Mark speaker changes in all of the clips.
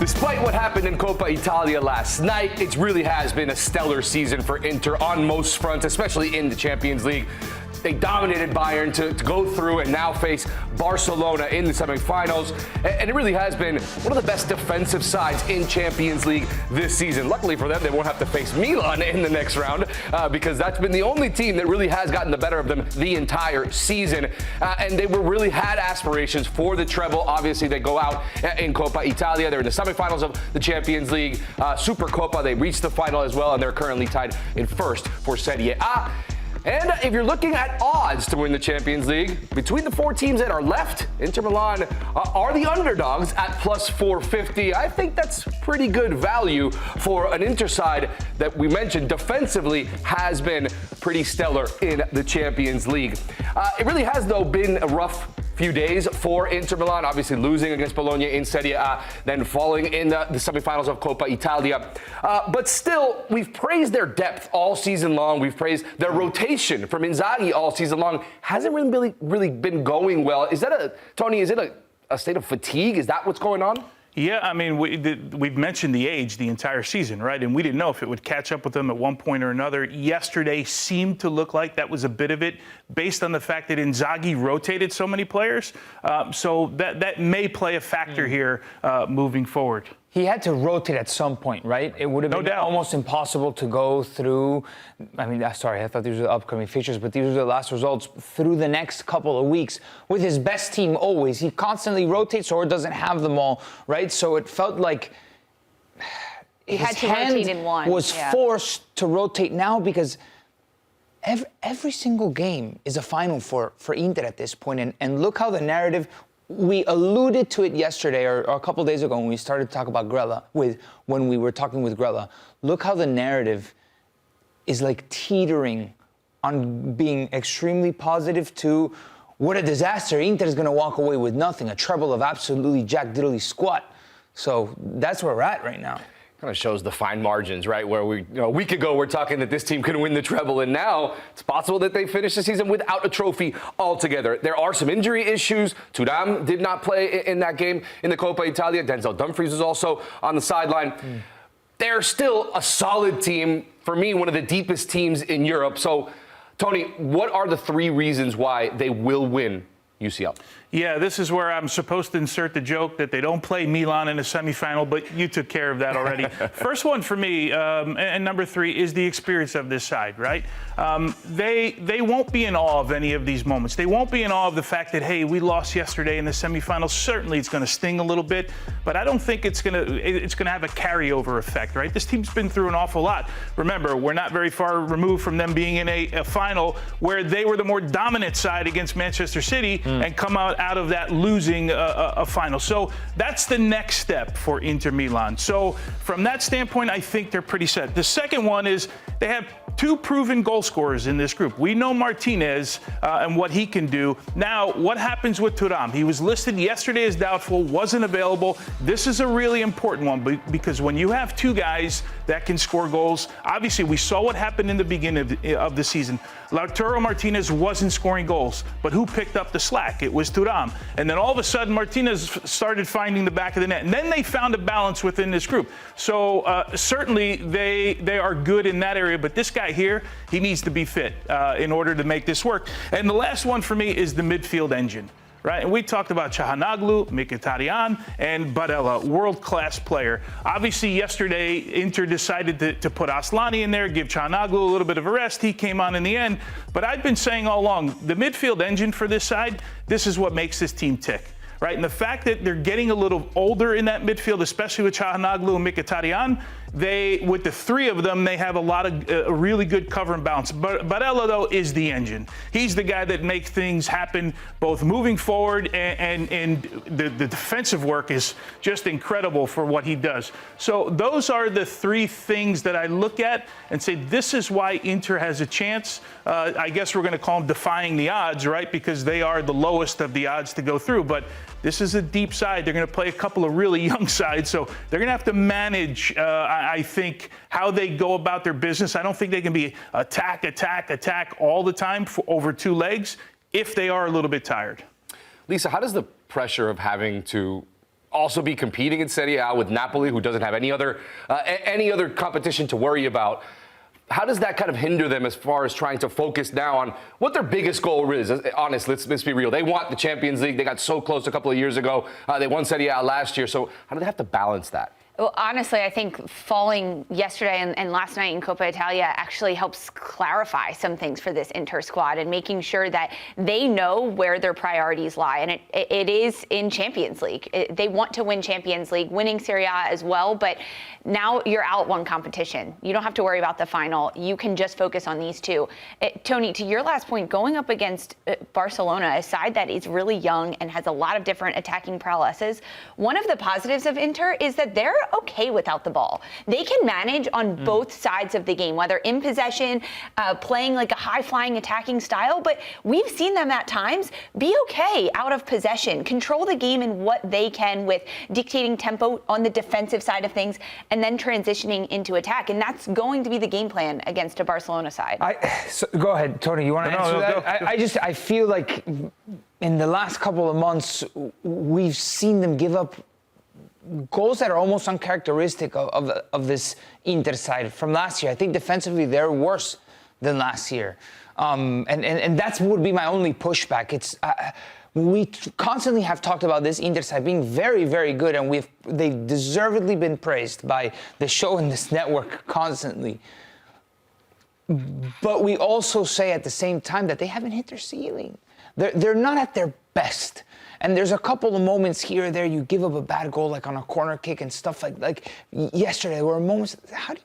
Speaker 1: Despite what happened in Coppa Italia last night, it really has been a stellar season for Inter on most fronts, especially in the Champions League. They dominated Bayern to go through and now face Barcelona in the semifinals. And it really has been one of the best defensive sides in Champions League this season. Luckily for them, they won't have to face Milan in the next round because that's been the only team that really has gotten the better of them the entire season. And they really had aspirations for the treble. Obviously, they go out in Coppa Italia. They're in the semifinals of the Champions League. Super Coppa, they reached the final as well, and they're currently tied in first for Serie A. And if you're looking at odds to win the Champions League, between the four teams that are left, Inter Milan are the underdogs at plus 450. I think that's pretty good value for an Inter side that we mentioned defensively has been pretty stellar in the Champions League. It really has, though, been a rough few days for Inter Milan, obviously losing against Bologna in Serie A, then falling in the semifinals of Coppa Italia. But still, we've praised their depth all season long. We've praised their rotation from Inzaghi all season long. Hasn't really been going well. Is that Tony, is it a state of fatigue? Is that what's going on?
Speaker 2: Yeah, I mean, we've mentioned the age the entire season, right? And we didn't know if it would catch up with them at one point or another. Yesterday seemed to look like that was a bit of it, based on the fact that Inzaghi rotated so many players. So that may play a factor here moving forward.
Speaker 3: He had to rotate at some point, right? It would have been almost impossible to go through. I mean, sorry, I thought these were the upcoming features, but these were the last results through the next couple of weeks with his best team always. He constantly rotates or doesn't have them all, right? So it felt like
Speaker 4: he had to rotate in one.
Speaker 3: Was forced to rotate now because every single game is a final for Inter at this point. And look how the narrative. We alluded to it yesterday or a couple of days ago when we started to talk about Grella, when we were talking with Grella. Look how the narrative is like teetering on being extremely positive to what a disaster. Inter is going to walk away with nothing, a treble of absolutely jack diddly squat. So that's where we're at right now.
Speaker 1: Kind of shows the fine margins, right? Where a week ago we're talking that this team can win the treble, and now it's possible that they finish the season without a trophy altogether. There are some injury issues. Thuram did not play in that game in the Coppa Italia. Denzel Dumfries was also on the sideline. They're still a solid team. For me, one of the deepest teams in Europe. So, Tony, what are the three reasons why they will win UCL?
Speaker 2: Yeah, this is where I'm supposed to insert the joke that they don't play Milan in a semifinal, but you took care of that already. First one for me, and number three, is the experience of this side, right? They won't be in awe of any of these moments. They won't be in awe of the fact that, hey, we lost yesterday in the semifinals. Certainly it's going to sting a little bit, but I don't think it's going to have a carryover effect, right? This team's been through an awful lot. Remember, we're not very far removed from them being in a final where they were the more dominant side against Manchester City and come out of that losing a final. So that's the next step for Inter Milan. So from that standpoint, I think they're pretty set. The second one is they have two proven goal scorers in this group. We know Martinez and what he can do. Now, what happens with Thuram? He was listed yesterday as doubtful, wasn't available. This is a really important one because when you have two guys that can score goals, obviously we saw what happened in the beginning of the season. Lautaro Martinez wasn't scoring goals, but who picked up the slack? It was Thuram. And then all of a sudden, Martinez started finding the back of the net. And then they found a balance within this group. So certainly they are good in that area. But this guy here, he needs to be fit in order to make this work. And the last one for me is the midfield engine. Right, and we talked about Çalhanoğlu, Mkhitaryan, and Barella, world-class player. Obviously, yesterday, Inter decided to put Aslani in there, give Çalhanoğlu a little bit of a rest. He came on in the end. But I've been saying all along, the midfield engine for this side, this is what makes this team tick. Right, and the fact that they're getting a little older in that midfield, especially with Çalhanoğlu and Mkhitaryan, with the three of them, they have a lot of really good cover and balance. Barella, though, is the engine. He's the guy that makes things happen, both moving forward and the defensive work is just incredible for what he does. So those are the three things that I look at and say, this is why Inter has a chance. I guess we're going to call them defying the odds, right? Because they are the lowest of the odds to go through. But this is a deep side. They're going to play a couple of really young sides, so they're going to have to manage, I think, how they go about their business. I don't think they can be attack all the time over two legs if they are a little bit tired.
Speaker 1: Lisa, how does the pressure of having to also be competing in Serie A with Napoli, who doesn't have any other competition to worry about. How does that kind of hinder them as far as trying to focus now on what their biggest goal is? Honestly, let's be real. They want the Champions League. They got so close a couple of years ago. They won Serie A last year. So how do they have to balance that?
Speaker 4: Well, honestly, I think falling yesterday and last night in Coppa Italia actually helps clarify some things for this Inter squad and making sure that they know where their priorities lie. And it is in Champions League. They want to win Champions League, winning Serie A as well. But now you're out one competition. You don't have to worry about the final. You can just focus on these two. Tony, to your last point, going up against Barcelona, a side that is really young and has a lot of different attacking prowesses, one of the positives of Inter is that they're okay without the ball. They can manage on both sides of the game, whether in possession, playing like a high-flying attacking style, but we've seen them at times be okay out of possession, control the game in what they can with dictating tempo on the defensive side of things, and then transitioning into attack. And that's going to be the game plan against a Barcelona side.
Speaker 3: So go ahead, Tony. You want to answer that? I feel like in the last couple of months, we've seen them give up goals that are almost uncharacteristic of this Inter side from last year. I think defensively they're worse than last year. And that would be my only pushback. We constantly have talked about this Inter side being very, very good, and they've deservedly been praised by the show and this network constantly. But we also say at the same time that they haven't hit their ceiling. They're not at their best. And there's a couple of moments here or there you give up a bad goal, like on a corner kick and stuff like yesterday. There were moments. How do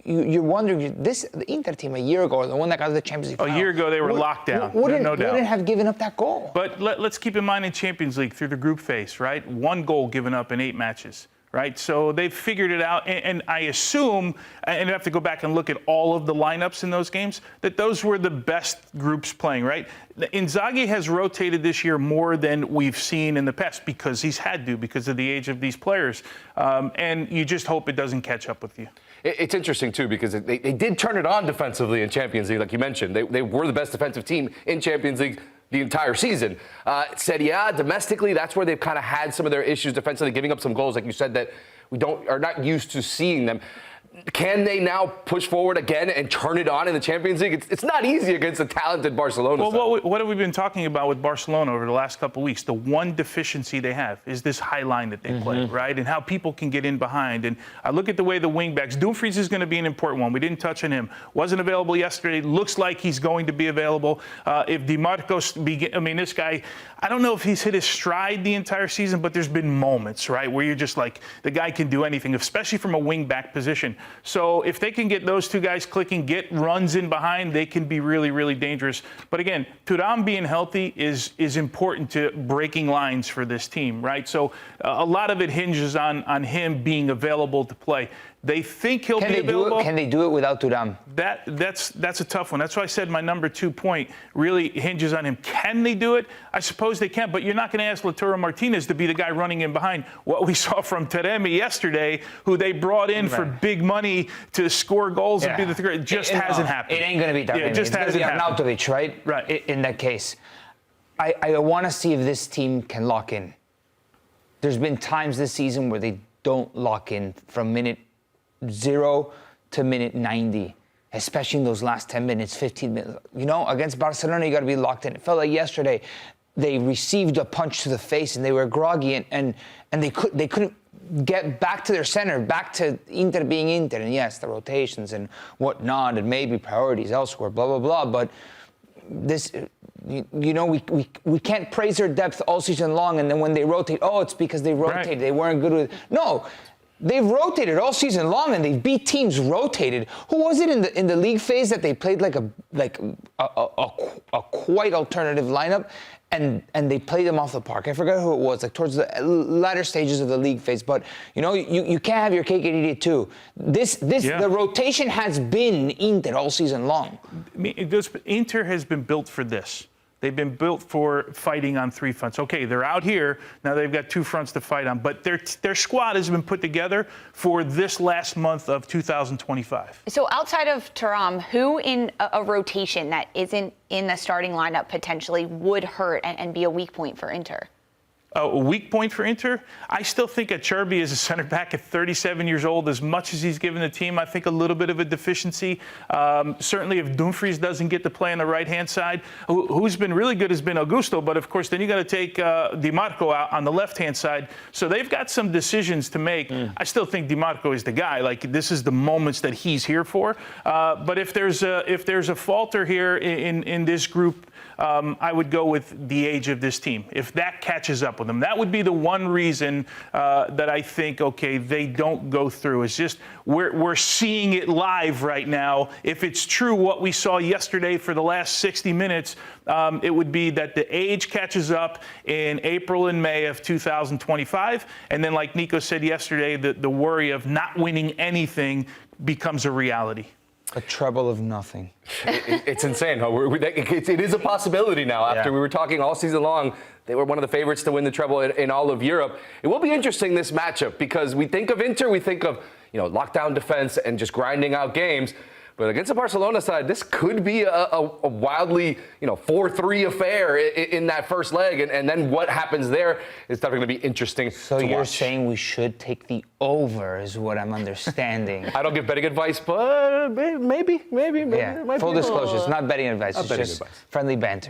Speaker 3: you're wondering the Inter team a year ago, the one that got to the Champions League final,
Speaker 2: a year ago they were locked down.
Speaker 3: Wouldn't
Speaker 2: doubt.
Speaker 3: have given up that goal.
Speaker 2: But let's keep in mind in Champions League through the group phase, right? 1 goal given up in 8 matches. Right, so they've figured it out, and I assume, and I have to go back and look at all of the lineups in those games, that those were the best groups playing, right? Inzaghi has rotated this year more than we've seen in the past because he's had to, because of the age of these players, and you just hope it doesn't catch up with you.
Speaker 1: It's interesting, too, because they did turn it on defensively in Champions League, like you mentioned. They were the best defensive team in Champions League the entire season. Serie A, domestically, that's where they've kind of had some of their issues defensively, giving up some goals, like you said, that we are not used to seeing them. Can they now push forward again and turn it on in the Champions League? It's not easy against a talented Barcelona side.
Speaker 2: Well, what have we been talking about with Barcelona over the last couple of weeks? The one deficiency they have is this high line that they play, right? And how people can get in behind. And I look at the way the wingbacks, Dumfries is going to be an important one. We didn't touch on him. Wasn't available yesterday. Looks like he's going to be available. If Di Marcos, this guy, I don't know if he's hit his stride the entire season, but there's been moments, right, where you're just like, the guy can do anything, especially from a wing-back position. So if they can get those two guys clicking, get runs in behind, they can be really, really dangerous. But again, Thuram being healthy is important to breaking lines for this team, right? So a lot of it hinges on him being available to play. They think he'll be available.
Speaker 3: Can they do it without Thuram?
Speaker 2: That's a tough one. That's why I said my number 2 point really hinges on him. Can they do it? I suppose they can, but you're not going to ask Lautaro Martinez to be the guy running in behind. What we saw from Taremi yesterday, who they brought in for big money to score goals and be the third, it just hasn't happened.
Speaker 3: It ain't going to be Taremi.
Speaker 2: Yeah, it just hasn't happened.
Speaker 3: Arnautovic, right?
Speaker 2: Right.
Speaker 3: In that case, I want to see if this team can lock in. There's been times this season where they don't lock in from minute 0 to minute 90, especially in those last 10 minutes, 15 minutes. You know, against Barcelona, you got to be locked in. It felt like yesterday they received a punch to the face and they were groggy and they couldn't get back to their center, back to Inter being Inter. And yes, the rotations and whatnot and maybe priorities elsewhere, blah, blah, blah. But this, we can't praise their depth all season long. And then when they rotate, it's because they rotated. Right. They weren't good with it. No. They've rotated all season long, and they've beat teams rotated. Who was it in the league phase that they played like a quite alternative lineup, and they played them off the park? I forgot who it was. Like towards the latter stages of the league phase. But you can't have your cake and eat it too. The rotation has been Inter all season long.
Speaker 2: Inter has been built for this. They've been built for fighting on 3 fronts. Okay, they're out here. Now they've got 2 fronts to fight on. But their squad has been put together for this last month of 2025.
Speaker 4: So outside of Thuram, who in a rotation that isn't in the starting lineup potentially would hurt and be a weak point for Inter?
Speaker 2: a weak point for Inter. I still think Acerbi is a center back at 37 years old. As much as he's given the team, I think a little bit of a deficiency. Certainly, if Dumfries doesn't get to play on the right-hand side, who's been really good has been Augusto. But of course, then you got to take Di Marco out on the left-hand side. So they've got some decisions to make. I still think Di Marco is the guy. Like, this is the moments that he's here for. But if there's a falter here in this group, I would go with the age of this team. If that catches up with them, that would be the one reason that I think, okay, they don't go through. It's just we're seeing it live right now. If it's true what we saw yesterday for the last 60 minutes, it would be that the age catches up in April and May of 2025. And then, like Nico said yesterday, the worry of not winning anything becomes a reality.
Speaker 3: A treble of nothing.
Speaker 1: It's insane. It is a possibility now. After we were talking all season long, they were one of the favorites to win the treble in all of Europe. It will be interesting, this matchup, because we think of Inter, we think of lockdown defense and just grinding out games. But against the Barcelona side, this could be a wildly 4-3 affair in that first leg. And then what happens there is definitely going to be interesting
Speaker 3: So
Speaker 1: to
Speaker 3: you're
Speaker 1: watch.
Speaker 3: saying we should take the over is what I'm understanding.
Speaker 1: I don't give betting advice, but maybe.
Speaker 3: Yeah.
Speaker 1: It might
Speaker 3: Full
Speaker 1: be
Speaker 3: disclosure, it's not betting advice. It's
Speaker 1: betting
Speaker 3: just
Speaker 1: advice.
Speaker 3: friendly banter.